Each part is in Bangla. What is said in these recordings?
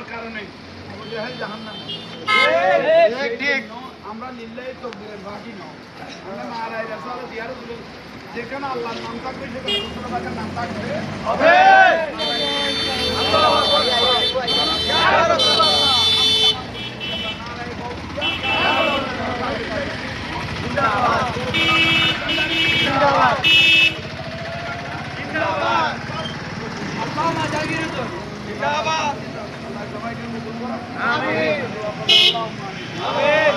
আমার কারণে আবু জাহেল জাহান্নামে। ঠিক আমরা লিল্লাহি তাকবীরের বাকি নয়। আমরা মারাই রাসূল দিয়া রাসূল যেখানে আল্লাহর নাম থাকবে সেখানে রাসূলের নাম থাকবে হবে। আল্লাহু আকবার ইয়া রাসূলুল্লাহ। জিন্দাবাদ জিন্দাবাদ জিন্দাবাদ আল্লাহ মা জাগিয়ে তো জিন্দাবাদ। আল্লাহ সবাইকে কবুল করুন। আমিন আমিন।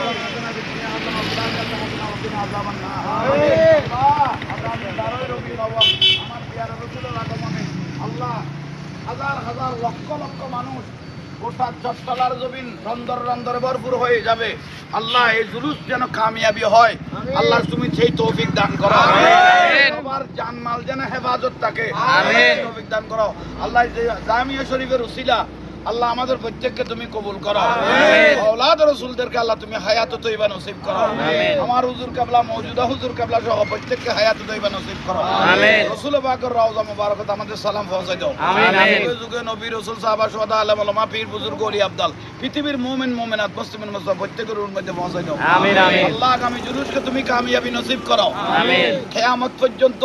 আল্লাহ হাজার হাজার লক্ষ লক্ষ মানুষ গোটা চট্টলার জমিন রন্দর রন্দরে ভরপুর হয়ে যাবে। আল্লাহ এই জুলুস যেন কামিয়াবি হয়, আল্লাহ তুমি সেই তৌফিক দান করো। সবার জানমাল যেন হেফাজত থাকে, তৌফিক দান করো। আল্লাহ জামিয়া শরীফের উসিলা আল্লাহ আমাদের প্রত্যেককে তুমি কবুল করো। আওলাদ রাসূলদেরকে আল্লাহ তুমি হায়াত তৈবা নসিব করো। আমার হুজুর কিবলা মওজুদা হুজুর কিবলা সহ প্রত্যেককে হায়াত তৈবা নসিব করো। রাসূল পাকের রওজা মুবারকাত আমাদের সালাম পৌঁছাই দাও। যুগে যুগে নবী রাসূল সাহাবা শুহাদা আলেম ওলামা পীর বুজুর্গ ওলি আবদাল পৃথিবীর মুমিন মুমিনাত মুসলিমিন মুসলিম প্রত্যেকের মধ্যে পৌঁছাই দাও। আল্লাহ আগামী জুলুসকে তুমি কামিয়াবি নসিব করো। কিয়ামত পর্যন্ত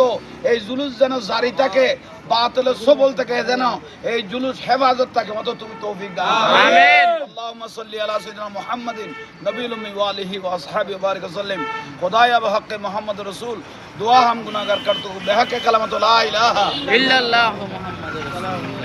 এই জুলুস যেন জারি থাকে, বাতিলের সবল থেকে যেন এই জুলুস হেফাজত থাকে, মত তুমি তৌফিক দাও। আমিন। আল্লাহুম্মা সাল্লি আলা সাইয়্যিদিনা মুহাম্মাদিন নবিয়্যিল উম্মি ওয়া আলিহি ওয়া আসহাবিহি ওয়া বারিক ওয়াসাল্লিম। খুদায়া বিহাক্কি মুহাম্মদ রাসূল दुआ हम गुनाहगार करते हुए बेहक कलमत ला इलाहा इल्लल्लाहु मुहम्मदुर रसूलुल्लाह।